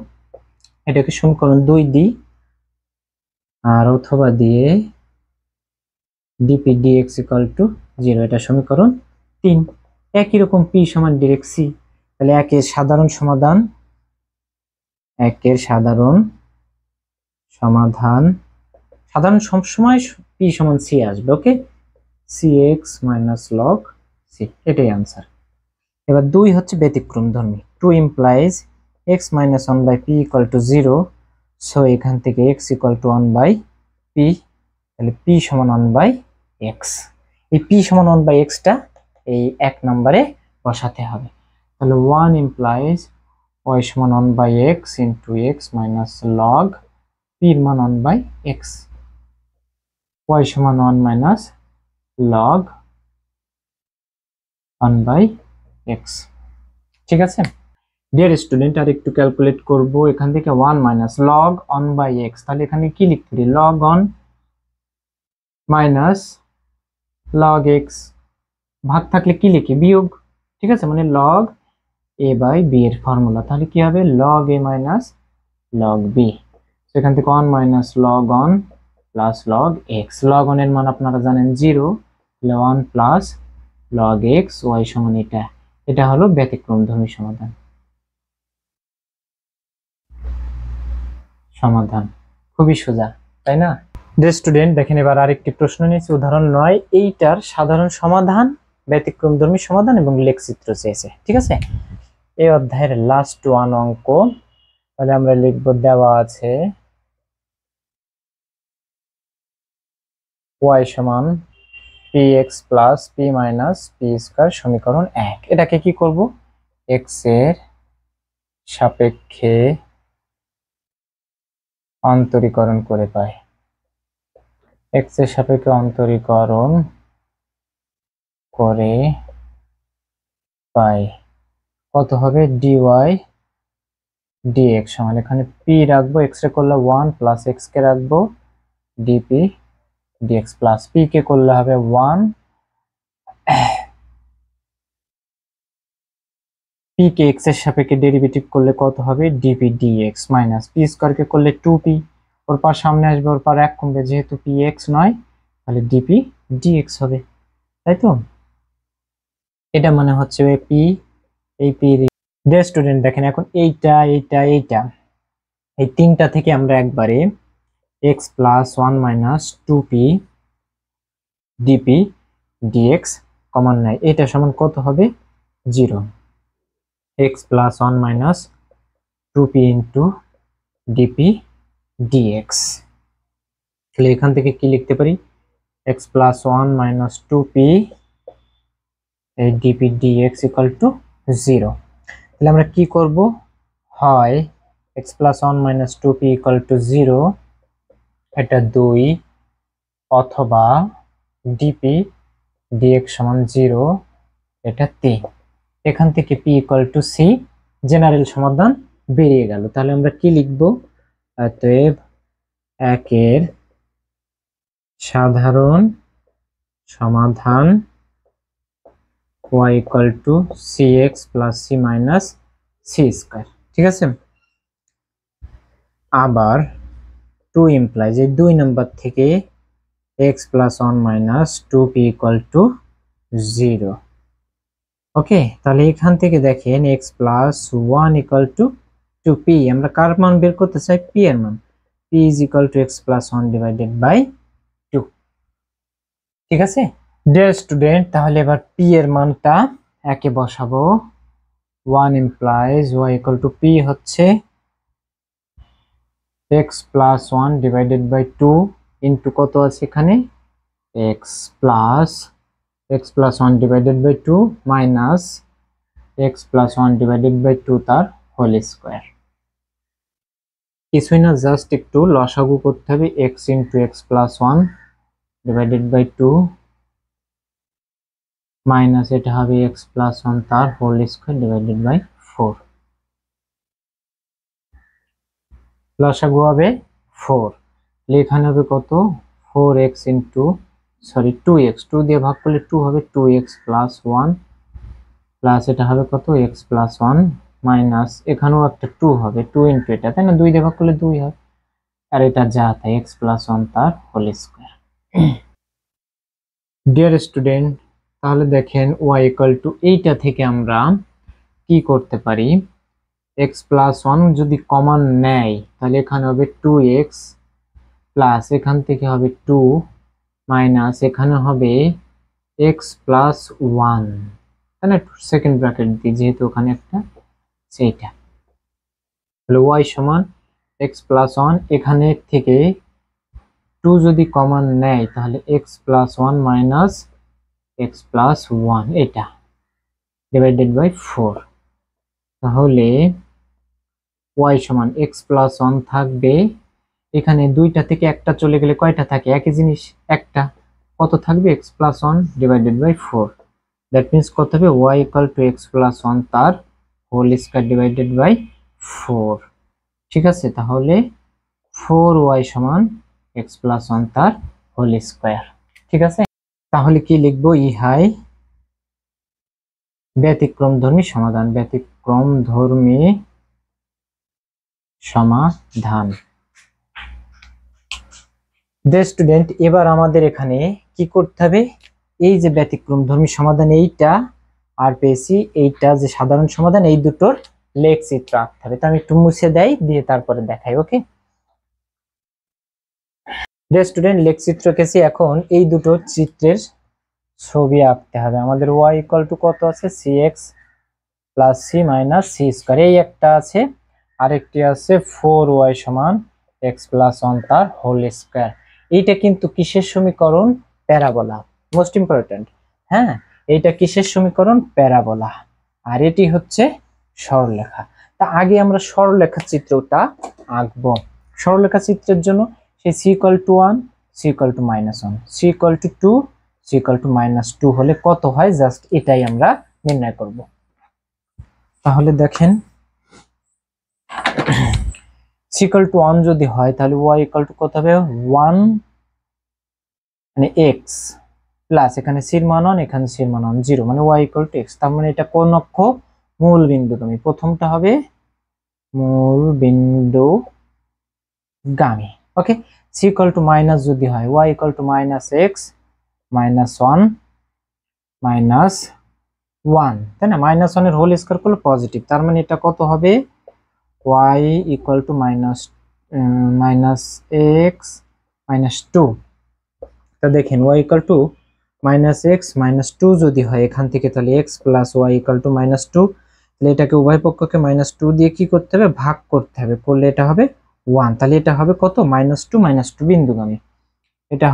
এটাকে সমীকরণ 2 দিই আর অথবা দিয়ে dp dx = 0, এটা সমীকরণ 3। একই রকম p সমান ডিরেক্ট c, তাহলে একের সাধারণ সমাধান সবসময় p সমান c আসবে। ওকে, cx - log c, এটাই आंसर। এবার 2 হচ্ছে ব্যতিক্রমধর্মী। 2 implies x - 1/p = 0, সো এখান থেকে x = 1/p, তাহলে p সমান 1/x। এই p সমান 1/x টা এই এক নম্বরে বসাতে হবে। তাহলে 1 implies y সমান 1/x into x minus log p এর মান 1/x, y সমান 1 minus log 1/x। ঠিক আছে ডিয়ার স্টুডেন্ট, আর একটু ক্যালকুলেট করব। এখান থেকে 1 minus log 1/x, তাহলে এখানে কি লিখতে পারি, log 1 minus log x, ভাগ থাকলে কি লিখি, বিয়োগ। ঠিক আছে, মানে log a by b এর ফর্মুলা, তাহলে কি হবে log a minus log b। সেখান থেকে 1 minus log 1 plus log x, log 1 এর মান আপনারা জানেন 0, তাহলে 1 plus log x, y সমান এটা হলো ব্যতিক্রমধর্মী সমাধান। খুবই সোজা, তাই না? স্টুডেন্ট দেখেন, এবার আরেকটি প্রশ্ন নিয়েছি, উদাহরণ 9। এইটার সাধারণ সমাধান, ব্যতিক্রমধর্মী সমাধান এবং লেখচিত্র চেয়েছে। ঠিক আছে, এই অধ্যায়ের লাস্ট ওয়ান অঙ্ক। তাহলে আমরা লিখব, দেওয়া আছে y সমান px plus p minus p square সমীকরণ 1। এটাকে কি করব, x এর সাপেক্ষে অন্তরীকরণ করে পাই। x এর সাপেক্ষে অন্তরীকরণ করে পাই কত হবে, dy dx সমান, এখানে p রাখবো, x রে করলে 1 প্লাস x কে রাখবো dp dx প্লাস p কে করলে হবে 1, p কে x এর সাপেক্ষে ডেরিভেটিভ করলে কত হবে, dp dx minus p square কে করলে 2p, ওর পার সামনে আসবে, ওর পার 1 কমবে, যেহেতু p x নয় তাহলে dp dx হবে, তাই তো? এটা মানে হচ্ছে p, এই p। ডিয়ার স্টুডেন্ট দেখেন, এখন এইটা এই তিনটা থেকে আমরা একবারে x plus 1 minus 2p dp dx common নেয়, এটা সমান কত হবে, 0। x plus 1 minus 2p into dp dx, তাহলে এখান থেকে কি লিখতে পারি, x plus 1 minus 2p dp dx equal to 0। তাহলে আমরা কি করব, হয় x plus 1 minus 2p equal to 0, এটা 2, অথবা dp dx সমান 0, এটা 3। এখান থেকে p equal to c, general সমাধান বেরিয়ে গেল। তাহলে আমরা কি লিখব, অতএব একের সাধারণ সমাধান y equal to cx plus c minus c square. ঠিক আছে, আবার 2 implies, এই 2 নাম্বার থেকে x plus 1 minus 2p equal to 0। ওকে, তাহলে এখান থেকে দেখেন x plus 1 equal to 2p, আমরা কার মান বের করতে চাই, p এর মান, p is equal to x plus 1 divided by 2। ঠিক আছে ডিয়ার স্টুডেন্ট, তাহলে এবার p এর মানটা একে বসাবো। 1 implies y equal to p হচ্ছে x plus 1 divided by 2 into কত আছে এখানে, x plus 1 divided by 2 minus x plus 1 divided by 2 তার হোল স্কয়ার। কিছুই না, জাস্ট একটু লসাগু করতে হবে, x into x plus 1 divided by 2 minus এটা হবে x plus 1 তার হোল স্কয়ার ডিভাইডেড বাই 4, লসাগু হবে 4, এখানে হবে কত, 4x into সরি 2x, 2 দিয়ে ভাগ করলে 2 হবে, 2x প্লাস 1 প্লাস এটা হবে কত x প্লাস 1 মাইনাস এখানেও একটা 2 হবে, 2 ইন্টু এটা, তাই না, 2 দিয়ে ভাগ করলে 2 হয়, আর এটা যা তাই x প্লাস 1 তার হোল স্কয়ার। ডিয়ার স্টুডেন্ট, তাহলে দেখেন y ইকুয়াল টু এইটা থেকে আমরা কি করতে পারি, x প্লাস 1 যদি কমন নেয় তাহলে এখানে হবে 2x প্লাস এখান থেকে হবে 2 মাইনাস এখানে হবে x প্লাস 1, তাই না, সেকেন্ড ব্র্যাকেট দিই যেহেতু ওখানে একটা সেইটা, তাহলে y সমান x প্লাস 1, এখানে থেকে 2 যদি কমন নেয় তাহলে x plus 1 minus x plus 1 এটা ডিভাইডেড বাই 4, তাহলে y সমান x প্লাস 1 থাকবে, এখানে দুইটা থেকে একটা চলে গেলে কয়টা থাকে, একই জিনিস একটা, কত থাকবে x plus 1 divided by 4, that means কত হবে y equal to x plus 1 তার হোল স্কয়ার ডিভাইডেড বাই 4, ঠিক আছে, তাহলে 4y সমান x প্লাস 1 তার হোল স্কয়ার, ঠিক আছে। তাহলে কি লিখবো, ইহাই ব্যতিক্রমধর্মী সমাধান, ব্যতিক্রমধর্মী সমাধান। স্টুডেন্ট, এবার আমাদের এখানে কি করতে হবে, এই যে ব্যতিক্রমধর্মী সমাধান এইটা আর পেয়েছি এইটা যে সাধারণ সমাধান, এই দুটোর লেখচিত্র আঁকতে হবে, তো আমি একটু মুছে দেই দিয়ে তারপরে দেখাই, ওকে। স্টুডেন্ট, লেখচিত্র এঁকেছি, এখন এই দুটো চিত্রের ছবি আঁকতে হবে আমাদের। y ইকুয়াল টু কত আছে, cx plus c minus c square, এই একটা আছে, আরেকটি আছে 4y সমান x প্লাস 1 তার হোল স্কয়ার। এইটা কিন্তু কিসের সমীকরণ, প্যারাবোলা, মোস্ট ইম্পর্টেন্ট, হ্যাঁ, এইটা কিসের সমীকরণ, প্যারাবোলা, আর এটি হচ্ছে সরলরেখা। তা আগে আমরা সরলরেখা চিত্রটা আঁকবো। সরলরেখা চিত্রের জন্য সেই c equal to 1, c equal to minus 1, c equal to 2, c equal to minus 2 হলে কত হয়, জাস্ট এটাই আমরা নির্ণয় করব। তাহলে দেখেন c ইকুয়াল টু 1 যদি হয় তাহলে y ইকুয়াল টু কত হবে, 1 মানে x প্লাস এখানে c এর মান 1, এখানে c এর মান 1, 0, মানে y ইকুয়াল টু x, তার মানে এটা কোন অক্ষ, মূল বিন্দুগামী, প্রথমটা হবে মূল বিন্দুগামী, ওকে। c ইকুয়াল টু মাইনাস যদি হয়, y equal two minus x minus 1 minus 1, তাই না, মাইনাস 1 এর হোল স্কয়ার করলে পজিটিভ, তার মানে এটা কত হবে, y equal two minus minus x minus 2, তা দেখেন y equal two minus x minus 2 যদি হয় এখান থেকে, তাহলে x plus y equal two minus 2, তাহলে এটাকে উভয় পক্ষকে মাইনাস 2 দিয়ে কি করতে হবে, ভাগ করতে হবে, করলে এটা হবে 1, তাহলে এটা হবে কত, মাইনাস 2 বিন্দুগামী, এটা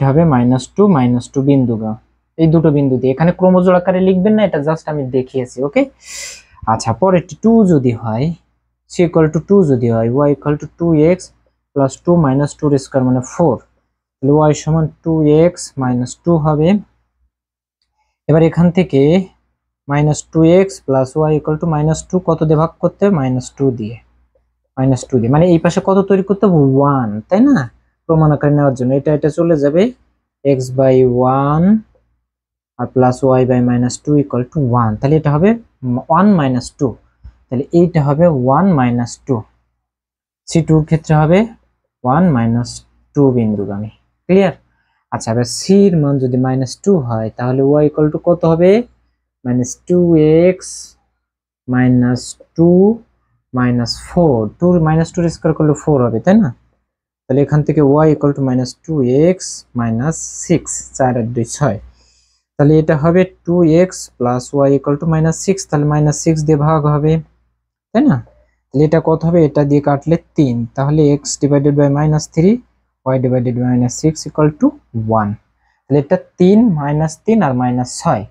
হবে মাইনাস 2 বিন্দুগামী, এই দুটো বিন্দু দিয়ে, এখানে ক্রমজোড় আকারে লিখবেন না, এটা জাস্ট আমি দেখিয়েছি, ওকে। আচ্ছা, পরেরটি 2 যদি হয়, c ইকুয়াল টু 2 যদি হয়, y equal two 2x plus 2 minus 2 এর স্কয়ার মানে 4, তাহলে y সমান 2x মাইনাস 2 হবে। এবার এখান থেকে minus 2x plus y equal two minus 2 কত দিয়ে ভাগ করতে হবে, মাইনাস 2 দিয়ে, মানে এই পাশে কত তৈরি করতে হবে, 1, তাই না, প্রমাণ আকারে নেওয়ার জন্য এটা চলে যাবে x বাই 1 আর plus y by minus 2 equal to 1, তাহলে এটা হবে 1 মাইনাস 2, তাহলে এইটা হবে 1 মাইনাস 2, c2 এর ক্ষেত্রে হবে 1 মাইনাস 2 বিন্দুগামী, ক্লিয়ার। আচ্ছা, এবার c এর মান যদি মাইনাস 2 হয় তাহলে y ইকুয়াল টু কত হবে, minus 2x minus 2 minus 4, 2 minus 2 square করলে 4 হবে, তাই না, তাহলে এখান থেকে y equal two minus 2x minus 6, 4 আর 2 6, তাহলে এটা হবে 2x plus y equal two minus 6, তাহলে মাইনাস 6 দিয়ে ভাগ হবে, তাই না, তাহলে এটা কত হবে, এটা দিয়ে কাটলে 3, তাহলে x divided by minus 3, y divided by minus 6 equal to 1, তাহলে এটা 3 মাইনাস 3 আর মাইনাস 6,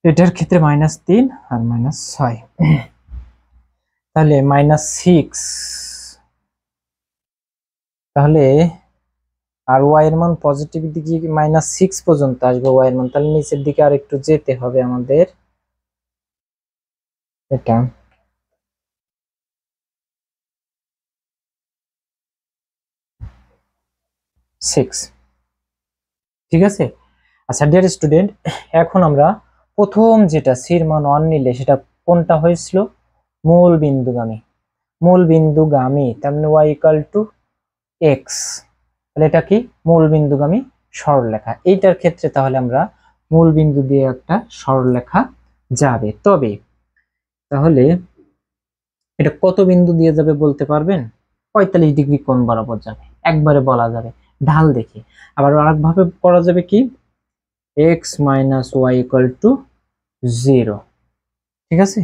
এটার ক্ষেত্রে মাইনাস 3 আর মাইনাস 6, তাহলে মাইনাস 6, তাহলে আর y এর মান পজিটিভ দিকে মাইনাস 6 পর্যন্ত আসবে y এর মান, তাহলে নিচের দিকে আর একটু যেতে হবে আমাদের, এটা 6, ঠিক আছে। আচ্ছা ডিয়ার স্টুডেন্ট, এখন আমরা প্রথম যেটা সির মান 1 নিলে সেটা কোনটা হয়েছিল? মূল বিন্দুগামী। মূল বিন্দুগামী তার মানে y ইকুয়াল টু এক্স, তাহলে এটা কি? মূল বিন্দুগামী সরলরেখা। এইটার ক্ষেত্রে তাহলে আমরা মূল বিন্দু দিয়ে একটা সরলরেখা যাবে। তবে তাহলে এটা কত বিন্দু দিয়ে যাবে বলতে পারবেন? 45 ডিগ্রি কোণ বরাবর যাবে, একবারে বলা যাবে ঢাল দেখে। আবার আরেকভাবে করা যাবে কি, x minus y equal to 0। ঠিক আছে,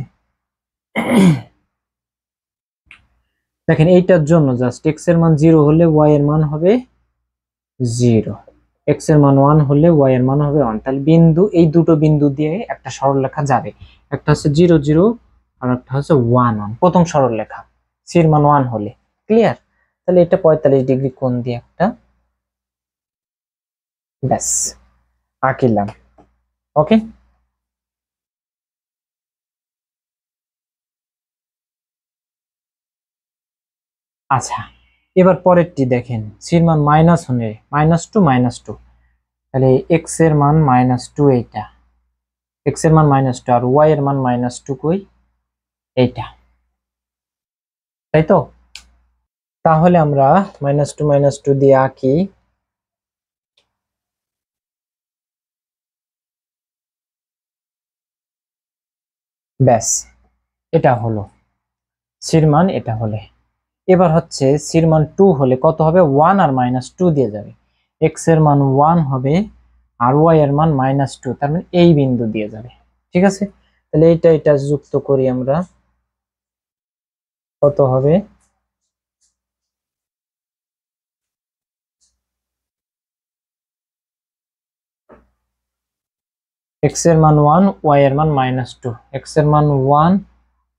দেখেন এইটার জন্য জাস্ট এক্স এর মান 0 হলে ওয়াই এর মান হবে 0, এক্স এর মান 1 হলে ওয়াই এর মান হবে 1। তাহলে বিন্দু, এই দুটো বিন্দু দিয়ে একটা সরলরেখা যাবে, একটা হচ্ছে 0 0 আর একটা হচ্ছে 1 1, প্রথম সরলরেখা সির মান 1 হলে। ক্লিয়ার? তাহলে এটা 45 ডিগ্রি কোণ দিয়ে একটা ব্যাস আঁকিলাম। ওকে, আচ্ছা এবার পরেরটি দেখেন, সির মান মাইনাস হলে -2 তাহলে এক্স এর মান -2, এইটা এক্স এর মান -2 আর ওয়াই এর মান -2 কই? এইটা, তাই তো? তাহলে আমরা -2 দিয়ে আঁকি। ব্যাস এটা হলো সির মান, এটা হলে। এবার হচ্ছে সির মান 2 হলে কত হবে? 1 আর -2 দিয়ে যাবে, এক্স এর মান 1 হবে আর ওয়াই এর মান -2, তার মানে এই বিন্দু দিয়ে যাবে। ঠিক আছে, তাহলে এটা যুক্ত করি আমরা, কত হবে? এক্স এর মান 1, ওয়াই এর মান -2, এক্স এর মান 1,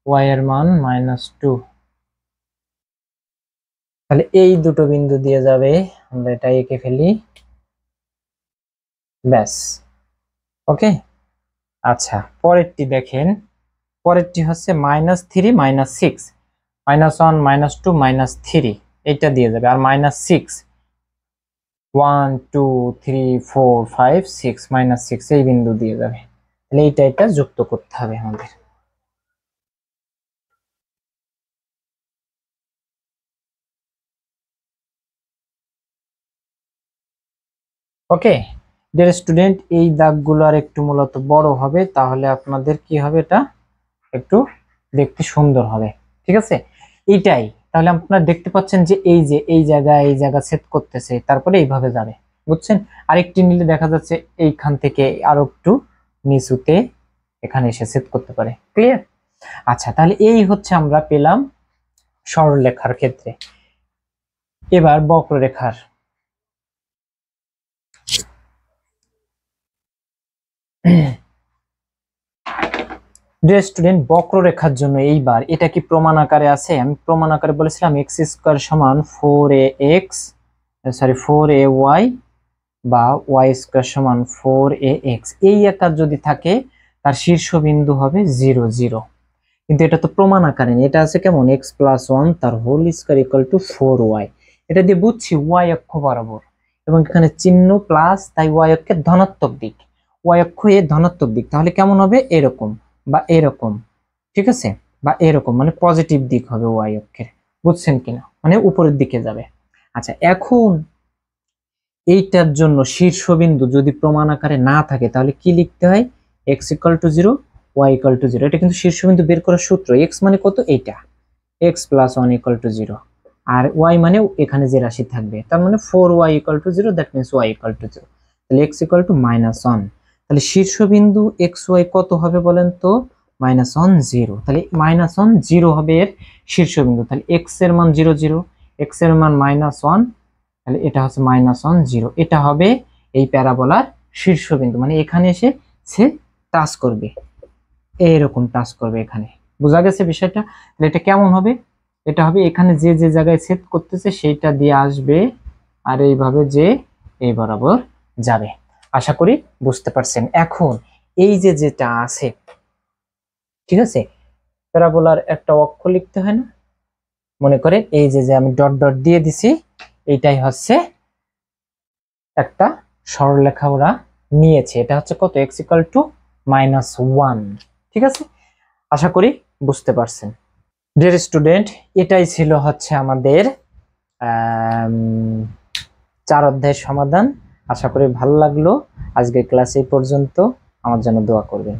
ওয়াই এর মান -2, তাহলে এই দুটো বিন্দু দিয়ে যাবে, আমরা এটা এঁকে ফেলি। ব্যাস ওকে। আচ্ছা পরেরটি দেখেন, পরেরটি হচ্ছে -3 -6, -1 -2 -3, এইটা দিয়ে যাবে, আর -6 1 2 3 4 5 6, -6 এই বিন্দু দিয়ে যাবে। তাহলে এটা যুক্ত করতে হবে আমাদের। ওকে ডিয়ার স্টুডেন্ট, এই দাগগুলো আর একটু মূলত বড় হবে, তাহলে আপনাদের কি হবে, এটা একটু দেখতে সুন্দর হবে। ঠিক আছে, এইটাই। তাহলে আপনারা দেখতে পাচ্ছেন যে এই জায়গা ছেদ করতেছে, তারপরে এইভাবে যাবে, বুঝছেন? আরেকটি নিলে দেখা যাচ্ছে এইখান থেকে আরো একটু নিচুতে এখানে এসে ছেদ করতে পারে। ক্লিয়ার? আচ্ছা তাহলে এই হচ্ছে আমরা পেলাম সরলরেখার ক্ষেত্রে। এবার বক্ররেখার, ডিয়ার স্টুডেন্ট, বক্ররেখার জন্য এইবার এটা কি প্রমাণ আকারে আছে? আমি প্রমাণ আকারে বলেছিলাম এক্স স্কোয়ার সমান 4ax, সরি 4ay, বা ওয়াই স্কোয়ার সমান 4ax। এই আকার যদি থাকে তার শীর্ষবিন্দু হবে 0 0, কিন্তু এটা তো প্রমাণ আকারে নেই, এটা আছে কেমন? x + 1 তার whole square equal two 4y। এটা দিয়ে বুঝছি y অক্ষ বরাবর, এবং এখানে চিহ্ন প্লাস, তাই y অক্ষের ধনাত্মক দিক, y অক্ষ এর ধনাত্মক দিক। তাহলে কেমন হবে? এরকম বা এরকম। ঠিক আছে, বা এরকম, মানে পজিটিভ দিক হবে y অক্ষের। বুঝছেন কিনা? মানে উপরের দিকে যাবে। আচ্ছা এখন এইটার জন্য শীর্ষবিন্দু যদি প্রমাণ আকারে না থাকে তাহলে কি লিখতে হয়? x = 0, y = 0। এটা কিন্তু শীর্ষবিন্দু বের করার সূত্র। x মানে কত? এইটা, x + 1 = 0, আর y মানে এখানে যে রাশি থাকবে, তার মানে 4y = 0, দ্যাট মিন্স y = 0। তাহলে x = -1, তাহলে শীর্ষবিন্দু xy কত হবে বলেন তো? -1 0, তাহলে -1 0 হবে এর শীর্ষবিন্দু। তাহলে x এর মান 0 0, x এর মান -1, তাহলে এটা হচ্ছে -1 0, এটা হবে এই প্যারাবোলার শীর্ষবিন্দু, মানে এখানে এসে সে টাচ করবে, এইরকম টাচ করবে এখানে। বোঝা গেছে বিষয়টা? তাহলে এটা কেমন হবে? এটা হবে এখানে যে জায়গায় ছেদ করতেছে সেইটা দিয়ে আসবে, আর এইভাবে যে এই বরাবর যাবে। আশা করি বুঝতে পারছেন। এখন এই যেটা আছে, ঠিক আছে, প্যারাবোলার একটা অক্ষ লিখতে হয় না? মনে করেন এই যে আমি ডট ডট দিয়ে দিছি, এইটাই হচ্ছে একটা সরলরেখা ওরা নিয়েছে। এটা হচ্ছে কত, x ইকুয়াল টু -1। ঠিক আছে, আশা করি বুঝতে পারছেন। ডিয়ার স্টুডেন্ট, এটাই ছিল হচ্ছে আমাদের 4 অধ্যায়ের সমাধান। আশা করি ভালো লাগলো। আজকের ক্লাস এই পর্যন্ত। আমার জন্য দোয়া করবেন।